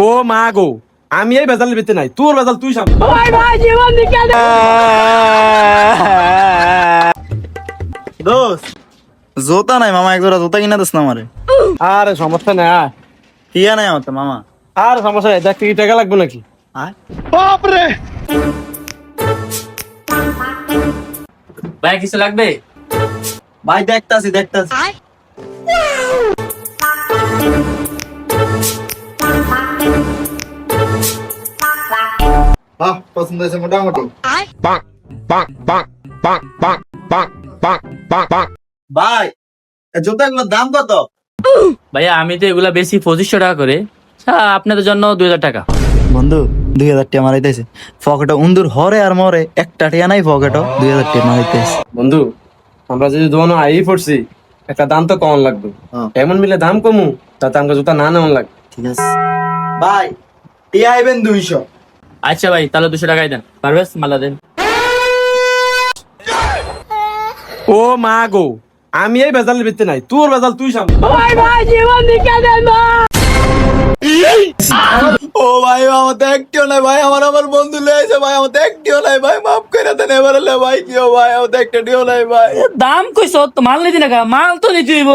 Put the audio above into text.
ও মা গো, আমি এই বেজালের ভিতরে নাই, তোর বেজাল তুই সামনে। দোস্ত জোতা নাই মামা, এক জোড়া জোতা কিনা দিস না আমারে। আরে সমস্যা নাই, আয়। টিয়া নাই আমার তো মামা। আর সমস্যা নাই, দেখ কি টাকা লাগবে নাকি। আয় ভাই কিছু লাগবে? ভাই দেখতাছি দেখতাছি। বাহ, পছন্দ হয়েছে মোটামুটি। ভাই এই জুতাগুলোর দাম কত? ভাইয়া আমি তো এগুলা বেশি 2500 টাকা করে, আপনাদের জন্য 2000 টাকা। বন্ধু 2000 টাকা মারাইতেছে পকেটে, উন্দুর হরে আর মরে একটা টিয়া নাই পকেটে, 2000 টাকা মারাইতেছে। বন্ধু, আমরা যদি দোনো আই পড়ছি, একটা দাম তো কম লাগবে। এমন মিলে দাম কমু, তাতে আমরা জুতা না নেওয়ান লাগবে। ঠিক আছে ভাই, টিয়া আইবেন 200। আচ্ছা ভাই, তাহলে 200 টাকাই দেন। পারভেজ মালা দেন। ও মা গো, আমি এই বেজালের ভিতরে নাই, তোর বেজাল তুই সামনে। ও ভাই আমার তো একটিও নাই ভাই, আমার আমার বন্ধু লয়েছে ভাই, আমার তো একটিও নাই ভাই, মাফ করে দেন এবারে ভাই। কিও ভাই, আমার তো একটিও নাই ভাই। দাম কইছ তো, মাল নিতি না, মাল তো নিতে হইব।